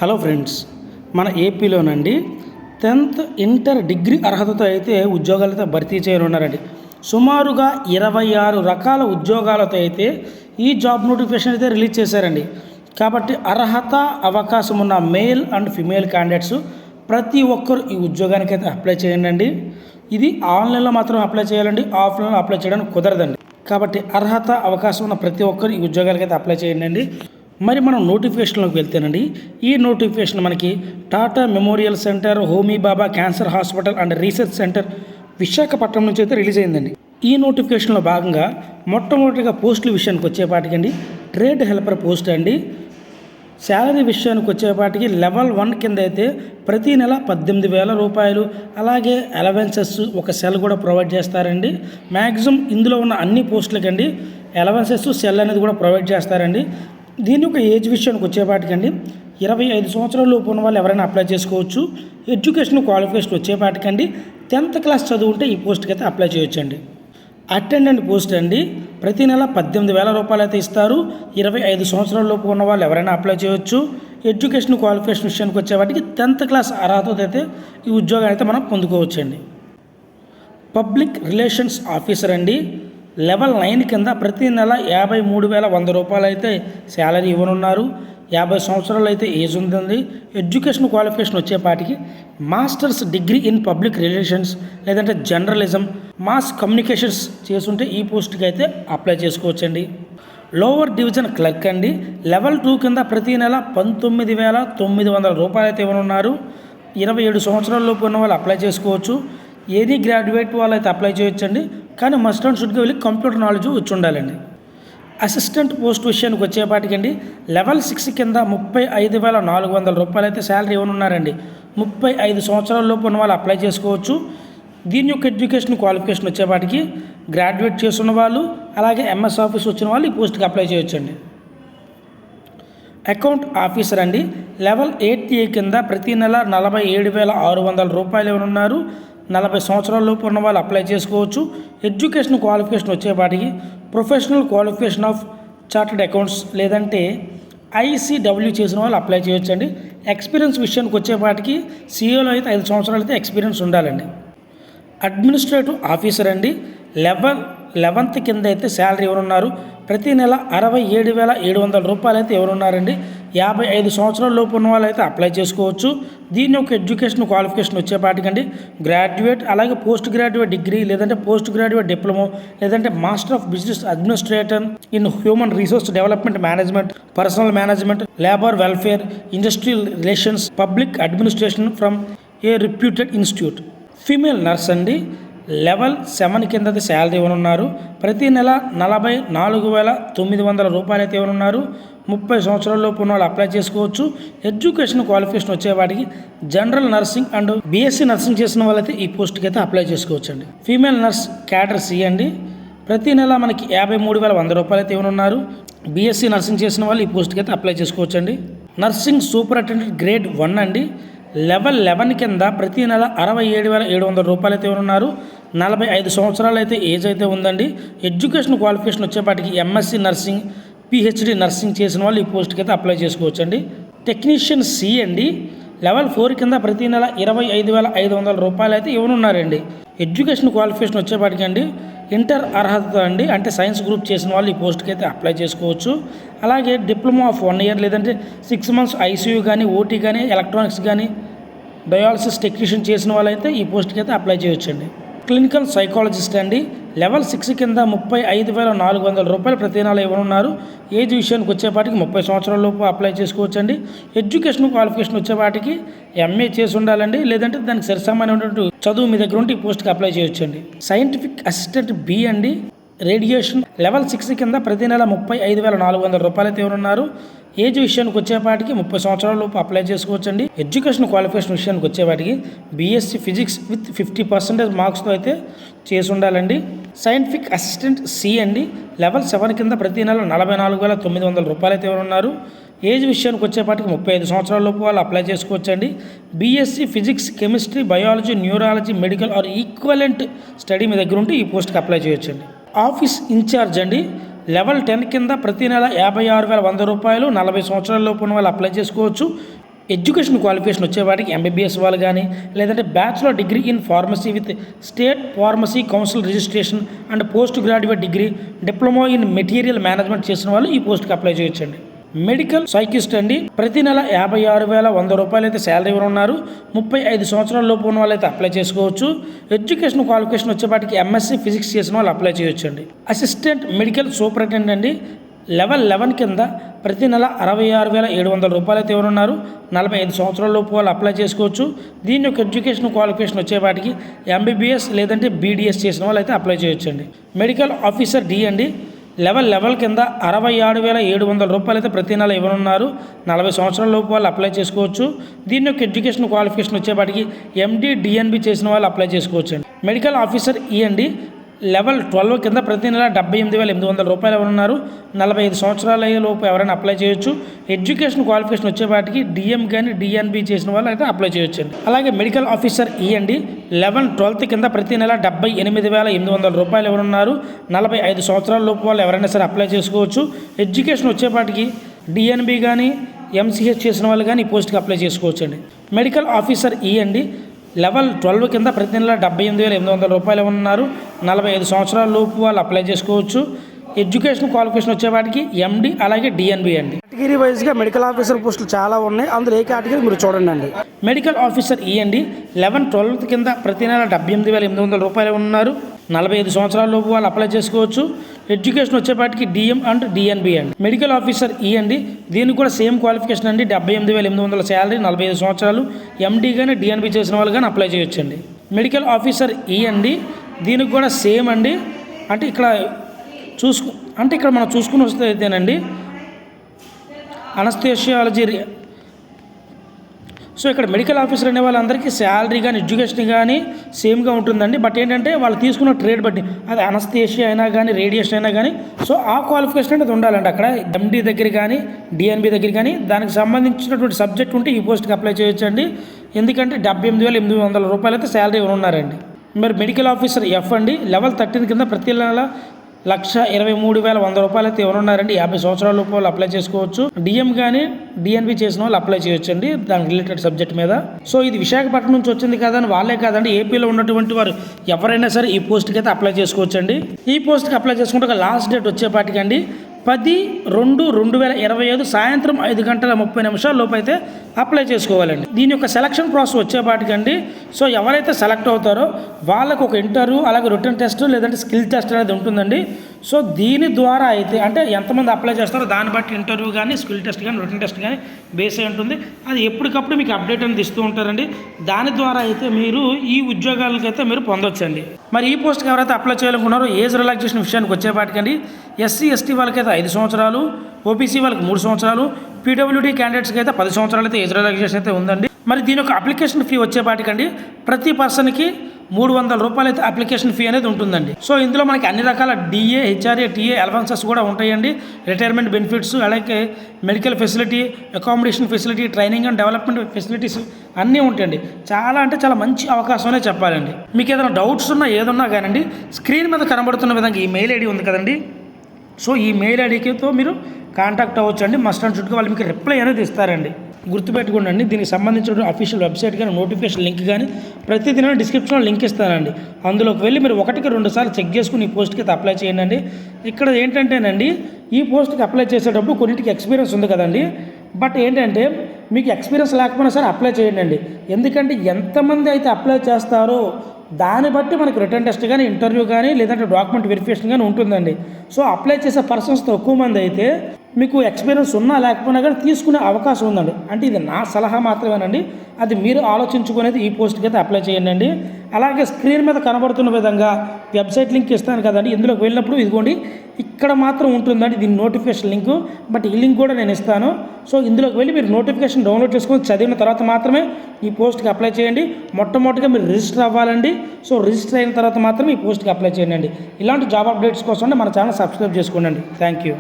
Hello friends, మన ఏపీలోనండి 10th inter degree అర్హతతో అయితే ఉద్యోగాలతో భర్తీ చేయనున్నారండి. సుమారుగా 26 రకాల ఉద్యోగాలతో అయితే ఈ జాబ్ నోటిఫికేషన్ అయితే రిలీజ్ చేశారండి. కాబట్టి అర్హత అవకాశం ఉన్న మేల్ అండ్ ఫిమేల్ క్యాండిడేట్స్ ప్రతి ఒక్కరు ఈ ఉద్యోగానికి అయితే అప్లై చేయండి. ఇది ఆన్లైన్లో మాత్రం అప్లై చేయాలండి, ఆఫ్లైన్లో అప్లై చేయడానికి కుదరదండి. కాబట్టి అర్హత అవకాశం ఉన్న ప్రతి ఒక్కరు ఈ ఉద్యోగాలకి అయితే అప్లై చేయండి. మరి మనం నోటిఫికేషన్లోకి వెళ్తేనండి, ఈ నోటిఫికేషన్ మనకి Tata memorial centre, Homi Bhabha cancer hospital and research centre Visakhapatnam నుంచి అయితే రిలీజ్ అయిందండి. ఈ నోటిఫికేషన్లో భాగంగా మొట్టమొదటిగా పోస్టుల విషయానికి వచ్చేపాటికండి ట్రేడ్ హెల్పర్ పోస్ట్ అండి. శాలరీ విషయానికి వచ్చేపాటికి లెవెల్ 1 కింద అయితే ప్రతి నెల 18,000 రూపాయలు, అలాగే అలవెన్సెస్ ఒక సెల్ కూడా ప్రొవైడ్ చేస్తారండి. మ్యాక్సిమం ఇందులో ఉన్న అన్ని పోస్టులకండి అలవెన్సెస్ సెల్ అనేది కూడా ప్రొవైడ్ చేస్తారండి. దీని యొక్క ఏజ్ విషయానికి వచ్చేపాటికండి 25 సంవత్సరాల లోపు ఉన్న వాళ్ళు ఎవరైనా అప్లై చేసుకోవచ్చు. ఎడ్యుకేషన్ క్వాలిఫికేషన్ వచ్చేపాటికండి 10th క్లాస్ చదువుంటే ఈ పోస్ట్కి అయితే అప్లై చేయొచ్చండి. అటెండెంట్ పోస్ట్ అండి, ప్రతి నెల 18,000 రూపాయలు అయితే ఇస్తారు. 25 సంవత్సరాల లోపు ఉన్న వాళ్ళు ఎవరైనా అప్లై చేయొచ్చు. ఎడ్యుకేషన్ క్వాలిఫికేషన్ విషయానికి వచ్చేవాటికి 10th క్లాస్ అర్హతతో అయితే ఈ ఉద్యోగాన్ని అయితే మనం పొందుకోవచ్చండి. పబ్లిక్ రిలేషన్స్ ఆఫీసర్ అండి, లెవెల్ 9 కింద ప్రతి నెల 53,100 రూపాయలు అయితే శాలరీ ఇవ్వనున్నారు. 50 సంవత్సరాలు అయితే ఏజ్ ఉందండి. ఎడ్యుకేషన్ క్వాలిఫికేషన్ వచ్చేపాటికి masters degree in public relations లేదంటే జర్నలిజం, మాస్ కమ్యూనికేషన్స్ చేసుంటే ఈ పోస్ట్కి అయితే అప్లై చేసుకోవచ్చండి. లోవర్ డివిజన్ క్లర్క్ అండి, లెవెల్ 2 కింద ప్రతి నెల 19,900 రూపాయలు అయితే ఇవ్వనున్నారు. 27 సంవత్సరాల లోపు ఉన్న వాళ్ళు అప్లై చేసుకోవచ్చు. ఏది గ్రాడ్యుయేట్ వాళ్ళు అయితే అప్లై చేయొచ్చండి, కానీ మస్ట్ అండ్ షుడ్గా వెళ్ళి కంప్యూటర్ నాలెడ్జ్ వచ్చి ఉండాలండి. అసిస్టెంట్ పోస్ట్ విషయానికి వచ్చేపాటికండి లెవెల్ 6 కింద 35,400 రూపాయలు అయితే శాలరీ ఇవ్వనున్నారండి. 35 సంవత్సరాల లోపు ఉన్న వాళ్ళు అప్లై చేసుకోవచ్చు. దీని యొక్క ఎడ్యుకేషన్ క్వాలిఫికేషన్ వచ్చేపాటికి గ్రాడ్యుయేట్ చేస్తున్న వాళ్ళు, అలాగే ఎంఎస్ ఆఫీస్ వచ్చిన వాళ్ళు ఈ పోస్ట్కి అప్లై చేయొచ్చండి. అకౌంట్ ఆఫీసర్ అండి, లెవెల్ 8A కింద ప్రతి నెల 47,600 రూపాయలు ఇవ్వనున్నారు. 40 సంవత్సరాల లోపు ఉన్న వాళ్ళు అప్లై చేసుకోవచ్చు. ఎడ్యుకేషన్ క్వాలిఫికేషన్ వచ్చేపాటికి professional qualification of chartered accounts లేదంటే ICW చేసిన వాళ్ళు అప్లై చేయొచ్చండి. ఎక్స్పీరియన్స్ విషయానికి వచ్చేపాటికి CAలో అయితే 5 సంవత్సరాలు అయితే ఎక్స్పీరియన్స్ ఉండాలండి. అడ్మినిస్ట్రేటివ్ ఆఫీసర్ అండి, లెవెల్ 11th కింద అయితే శాలరీ ఇవ్వనున్నారు. ప్రతి నెల 67,700 రూపాయలు అయితే ఇవ్వనున్నారండి. 55 సంవత్సరాల లోపు ఉన్న వాళ్ళు అయితే అప్లై చేసుకోవచ్చు. దీని యొక్క ఎడ్యుకేషన్ క్వాలిఫికేషన్ వచ్చేపాటికండి గ్రాడ్యుయేట్, అలాగే పోస్ట్ గ్రాడ్యుయేట్ డిగ్రీ లేదంటే పోస్ట్ గ్రాడ్యుయేట్ డిప్లొమా లేదంటే master of business administrator in human resource development management, personal management, labour welfare, industrial relations, public administration from A reputed institute. Female nurse అండి, level 7 కింద salary ఇవ్వనున్నారు. ప్రతి నెల 44,900 రూపాయలు అయితే ఇవ్వనున్నారు. 30 సంవత్సరాల లోపు ఉన్న వాళ్ళు అప్లై చేసుకోవచ్చు. ఎడ్యుకేషన్ క్వాలిఫికేషన్ వచ్చేవాటికి general nursing and BSc nursing చేసిన వాళ్ళైతే ఈ పోస్ట్కి అయితే అప్లై చేసుకోవచ్చు అండి. ఫీమేల్ నర్స్ క్యాడర్ C అండి, ప్రతి నెల మనకి 53,100 రూపాయలు అయితే ఇవ్వనున్నారు. BSc నర్సింగ్ చేసిన వాళ్ళు ఈ పోస్ట్కి అయితే అప్లై చేసుకోవచ్చు అండి. నర్సింగ్ సూపరింటెండెంట్ గ్రేడ్ 1 అండి, లెవెల్ 11 కింద ప్రతి నెల 67,700 రూపాయలు అయితే ఉన్నారు. 45 సంవత్సరాలు అయితే ఏజ్ అయితే ఉందండి. ఎడ్యుకేషన్ క్వాలిఫికేషన్ వచ్చేపాటికి MSc నర్సింగ్, PhD నర్సింగ్ చేసిన వాళ్ళు ఈ పోస్ట్కి అయితే అప్లై చేసుకోవచ్చు అండి. టెక్నీషియన్ C అండి, లెవెల్ 4 కింద ప్రతి నెల 25,500 రూపాయలు అయితే ఇవ్వనున్నారండి. ఎడ్యుకేషన్ క్వాలిఫికేషన్ వచ్చేపాటికి అండి ఇంటర్ అర్హత అండి, అంటే సైన్స్ గ్రూప్ చేసిన వాళ్ళు ఈ పోస్ట్కి అయితే అప్లై చేసుకోవచ్చు. అలాగే డిప్లొమా ఆఫ్ 1 ఇయర్ లేదంటే 6 months ICU కానీ, OT కానీ, ఎలక్ట్రానిక్స్ కానీ, డయాలసిస్ టెక్నీషియన్ చేసిన వాళ్ళైతే ఈ పోస్ట్కి అయితే అప్లై చేయొచ్చండి. క్లినికల్ సైకాలజిస్ట్ అండి, లెవెల్ 6 కింద 35,400 రూపాయలు ప్రతి నెల ఇవ్వనున్నారు. ఏజ్ విషయానికి వచ్చేపాటికి 30 సంవత్సరాల లోపు అప్లై చేసుకోవచ్చండి. ఎడ్యుకేషన్ క్వాలిఫికేషన్ వచ్చేపాటికి MA చేసి ఉండాలండి, లేదంటే దానికి సరిసమానమైనటువంటి చదువు మీ దగ్గర ఉంటే ఈ పోస్ట్కి అప్లై చేయొచ్చండి. సైంటిఫిక్ అసిస్టెంట్ B అండి, రేడియేషన్, లెవెల్ 6 కింద ప్రతి నెల 35,400 రూపాయలు అయితే ఇవ్వనున్నారు. ఏజ్ విషయానికి వచ్చేపాటికి 30 సంవత్సరాల లోపు అప్లై చేసుకోవచ్చండి. ఎడ్యుకేషన్ క్వాలిఫికేషన్ విషయానికి వచ్చేవాటికి BSc ఫిజిక్స్ విత్ 50% మార్క్స్తో అయితే చేసి ఉండాలండి. సైంటిఫిక్ అసిస్టెంట్ C అండి, లెవెల్ 7 కింద ప్రతి నెల 44,900 రూపాయలు అయితే ఉన్నారు. ఏజ్ విషయానికి వచ్చేపాటికి 35 సంవత్సరాల లోపు వాళ్ళు అప్లై చేసుకోవచ్చండి. BSc physics, chemistry, biology, neurology, medical or equivalent study మీ దగ్గర ఉంటే ఈ పోస్ట్కి అప్లై చేయొచ్చండి. ఆఫీస్ ఇన్ఛార్జ్ అండి, లెవెల్ 10 కింద ప్రతి నెల 56,100 రూపాయలు, 40 సంవత్సరాల లోపు ఉన్న వాళ్ళు అప్లై చేసుకోవచ్చు. ఎడ్యుకేషన్ క్వాలిఫికేషన్ వచ్చేవాటికి ఎంబీబీఎస్ వాళ్ళు కానీ లేదంటే bachelor degree in pharmacy with state pharmacy council registration and post graduate degree diploma in material management చేసిన వాళ్ళు ఈ పోస్ట్కి అప్లై చేయొచ్చండి. మెడికల్ సైకిస్ట్ అండి, ప్రతి నెల 56,100 రూపాయలు అయితే శాలరీ ఉన్నారు. 35 సంవత్సరాల లోపు ఉన్న వాళ్ళు అయితే అప్లై చేసుకోవచ్చు. ఎడ్యుకేషన్ క్వాలిఫికేషన్ వచ్చేపాటికి ఎంఎస్సీ ఫిజిక్స్ చేసిన వాళ్ళు అప్లై చేయొచ్చు అండి. అసిస్టెంట్ మెడికల్ సూపరింటెండెంట్ అండి, లెవెల్ 11 కింద ప్రతి నెల 66,700 రూపాయలు అయితే ఎవరున్నారు. 45 సంవత్సరాల లోపు వాళ్ళు అప్లై చేసుకోవచ్చు. దీని యొక్క ఎడ్యుకేషన్ క్వాలిఫికేషన్ వచ్చేపాటికి ఎంబీబీఎస్ లేదంటే బీడీఎస్ చేసిన వాళ్ళు అయితే అప్లై చేయొచ్చండి. మెడికల్ ఆఫీసర్ డి అండి, లెవెల్ కింద 67,700 రూపాయలు అయితే ప్రతి నెల ఇవ్వనున్నారు. 40 సంవత్సరాల లోపు వాళ్ళు అప్లై చేసుకోవచ్చు. దీని యొక్క ఎడ్యుకేషన్ క్వాలిఫికేషన్ వచ్చేపాటికి ఎండి డిఎన్బి చేసిన వాళ్ళు అప్లై చేసుకోవచ్చు అండి. మెడికల్ ఆఫీసర్ ఈ అండి, లెవెల్ 12 కింద ప్రతి నెల 78,800 రూపాయలు ఎవరున్నారు. 45 సంవత్సరాల లోపు ఎవరైనా అప్లై చేయొచ్చు. ఎడ్యుకేషన్ క్వాలిఫికేషన్ వచ్చేపాటికి డిఎం కానీ డిఎన్బి చేసిన వాళ్ళు అయితే అప్లై చేయొచ్చు అండి. అలాగే మెడికల్ ఆఫీసర్ ఈ అండి, లెవెల్ 12 కింద ప్రతి నెల 78,800 రూపాయలు ఎవరున్నారు. 45 సంవత్సరాల లోపు వాళ్ళు ఎవరైనా సరే అప్లై చేసుకోవచ్చు. ఎడ్యుకేషన్ వచ్చేపాటికి డిఎన్బి కానీ ఎంసీహెచ్ చేసిన వాళ్ళు కానీ ఈ పోస్ట్కి అప్లై చేసుకోవచ్చు అండి. మెడికల్ ఆఫీసర్ ఈ అండి, లెవెల్ 12 కింద ప్రతి నెల 78,800 రూపాయలు ఉన్నారు. 45 సంవత్సరాల లోపు వాళ్ళు అప్లై చేసుకోవచ్చు. ఎడ్యుకేషన్ క్వాలిఫికేషన్ వచ్చేవాటికి ఎండి అలాగే డిఎన్బి అండి. కేటగిరీ వైజ్గా మెడికల్ ఆఫీసర్ పోస్టులు చాలా ఉన్నాయి, అందులో ఏ కేటగిరీ మీరు చూడండి అండి. మెడికల్ ఆఫీసర్ ఈ అండి, 11-12 కింద ప్రతి నెల 78,800 రూపాయలు ఉన్నారు. 45 సంవత్సరాల లోపు వాళ్ళు అప్లై చేసుకోవచ్చు. ఎడ్యుకేషన్ వచ్చేపాటికి డిఎం అండ్ డిఎన్బి అండి. మెడికల్ ఆఫీసర్ ఈ అండి, దీనికి కూడా సేమ్ క్వాలిఫికేషన్ అండి, 78,800 శాలరీ, 45 సంవత్సరాలు. ఎండి కానీ డిఎన్బి చేసిన వాళ్ళు కానీ అప్లై చేయొచ్చండి. మెడికల్ ఆఫీసర్ ఈ అండి, దీనికి కూడా సేమ్ అండి. అంటే ఇక్కడ మనం చూసుకుని వస్తే అయితేనండి అనస్థేషియాలజీ. సో ఇక్కడ మెడికల్ ఆఫీసర్ అనే వాళ్ళందరికీ శాలరీ కానీ ఎడ్యుకేషన్ కానీ సేమ్గా ఉంటుందండి. బట్ ఏంటంటే వాళ్ళు తీసుకున్న ట్రేడ్ బట్టి, అది అనస్థేషియా అయినా కానీ రేడియేషన్ అయినా కానీ, సో ఆ క్వాలిఫికేషన్ అనేది ఉండాలండి. అక్కడ ఎండి దగ్గర కానీ డిఎన్బి దగ్గర కానీ దానికి సంబంధించినటువంటి సబ్జెక్ట్ ఉంటే ఈ పోస్ట్కి అప్లై చేయొచ్చండి. ఎందుకంటే 78,800 రూపాయలు అయితే శాలరీ ఉన్నారండి. మరి మెడికల్ ఆఫీసర్ ఎఫ్ అండి, లెవెల్ 13 కింద ప్రతి నెల 1,23,100 రూపాయలు అయితే ఎవరున్నారండి. 50 సంవత్సరాల లోపు వాళ్ళు అప్లై చేసుకోవచ్చు. డిఎం కానీ డిఎన్బి చేసిన వాళ్ళు అప్లై చేయొచ్చు అండి దానికి రిలేటెడ్ సబ్జెక్ట్ మీద. సో ఇది విశాఖపట్నం నుంచి వచ్చింది కాదని వాళ్ళే కాదండి, ఏపీలో ఉన్నటువంటి వారు ఎవరైనా సరే ఈ పోస్ట్కి అయితే అప్లై చేసుకోవచ్చు అండి. ఈ పోస్ట్కి అప్లై చేసుకుంటే లాస్ట్ డేట్ వచ్చేపాటికండి 10/2/2025 సాయంత్రం 5:30 లోపు అయితే అప్లై చేసుకోవాలండి. దీని యొక్క సెలక్షన్ ప్రాసెస్ వచ్చేపాటికండి, సో ఎవరైతే సెలెక్ట్ అవుతారో వాళ్ళకు ఒక ఇంటర్వ్యూ అలాగే రిటన్ టెస్ట్ లేదంటే స్కిల్ టెస్ట్ అనేది ఉంటుందండి. సో దీని ద్వారా అయితే అంటే ఎంతమంది అప్లై చేస్తారో దాన్ని బట్టి ఇంటర్వ్యూ కానీ స్కిల్ టెస్ట్ కానీ రిటన్ టెస్ట్ కానీ బేస్ అయి ఉంటుంది. అది ఎప్పటికప్పుడు మీకు అప్డేట్ అనేది ఇస్తూ ఉంటారండి. దాని ద్వారా అయితే మీరు ఈ ఉద్యోగాలకైతే మీరు పొందొచ్చండి. మరి ఈ పోస్ట్కి ఎవరైతే అప్లై చేయాలనుకున్నారో ఏజ్ రిలాక్సేషన్ విషయానికి వచ్చేపాటికండి ఎస్సీ ఎస్టీ వాళ్ళకైతే 5 సంవత్సరాలు, ఓబీసీ వాళ్ళకి 3 సంవత్సరాలు, పీడబ్ల్యూడీ క్యాండిడేట్స్కి అయితే 10 సంవత్సరాలు అయితే ఏజ్ రిలాక్సేషన్ అయితే ఉందండి. మరి దీని యొక్క అప్లికేషన్ ఫీ వచ్చేపాటికండి ప్రతి పర్సన్కి 300 రూపాయలు అయితే అప్లికేషన్ ఫీ అనేది ఉంటుందండి. సో ఇందులో మనకి అన్ని రకాల డిఏ, హెచ్ఆర్ఏ, టీఏ అలవెన్సెస్ కూడా ఉంటాయండి. రిటైర్మెంట్ బెనిఫిట్స్ అలాగే medical facility, accommodation facility, training and development facilities అన్నీ ఉంటాయండి. చాలా మంచి అవకాశం చెప్పాలండి. మీకు ఏదైనా డౌట్స్ ఉన్నా ఏదన్నా కానండి స్క్రీన్ మీద కనబడుతున్న విధంగా ఈ మెయిల్ ఐడి ఉంది కదండి. సో ఈ మెయిల్ ఐడితో మీరు కాంటాక్ట్ అవ్వచ్చు అండి. మస్ట్ అండ్ షుడ్గా వాళ్ళు మీకు రిప్లై అనేది ఇస్తారండి. గుర్తుపెట్టుకోండి, దీనికి సంబంధించిన అఫీషియల్ వెబ్సైట్ కానీ నోటిఫికేషన్ లింక్ కానీ ప్రతిదిన డిస్క్రిప్షన్లో లింక్ ఇస్తానండి. అందులోకి వెళ్ళి మీరు 1-2 సార్లు చెక్ చేసుకుని ఈ పోస్ట్కి అయితే అప్లై చేయండి. ఇక్కడ ఏంటంటేనండి ఈ పోస్ట్కి అప్లై చేసేటప్పుడు కొన్నింటికి ఎక్స్పీరియన్స్ ఉంది కదండి. బట్ ఏంటంటే మీకు ఎక్స్పీరియన్స్ లేకపోయినా సరే అప్లై చేయండి. ఎందుకంటే ఎంతమంది అయితే అప్లై చేస్తారో దాన్ని బట్టి మనకు రిటర్న్ టెస్ట్ కానీ ఇంటర్వ్యూ కానీ లేదంటే డాక్యుమెంట్ వెరిఫికేషన్ కానీ ఉంటుందండి. సో అప్లై చేసే పర్సన్స్ తక్కువ మంది అయితే మీకు ఎక్స్పీరియన్స్ ఉన్నా లేకపోయినా కానీ తీసుకునే అవకాశం ఉందండి. అంటే ఇది నా సలహా మాత్రమేనండి, అది మీరు ఆలోచించుకునేది ఈ పోస్ట్కి అయితే అప్లై చేయండి. అలాగే స్క్రీన్ మీద కనబడుతున్న విధంగా వెబ్సైట్ లింక్ ఇస్తాను కదండి, ఇందులోకి వెళ్ళినప్పుడు ఇదిగోండి ఇక్కడ మాత్రం ఉంటుందండి దీని నోటిఫికేషన్ లింకు. బట్ ఈ లింక్ కూడా నేను ఇస్తాను. సో ఇందులోకి వెళ్ళి మీరు నోటిఫికేషన్ డౌన్లోడ్ చేసుకొని చదివిన తర్వాత మాత్రమే ఈ పోస్ట్కి అప్లై చేయండి. మొట్టమొదటిగా మీరు రిజిస్టర్ అవ్వాలండి. సో రిజిస్టర్ అయిన తర్వాత మాత్రమే ఈ పోస్ట్కి అప్లై చేయండి. ఇలాంటి జాబ్ అప్డేట్స్ కోసం మన ఛానల్ సబ్స్క్రైబ్ చేసుకోండి. Thank you.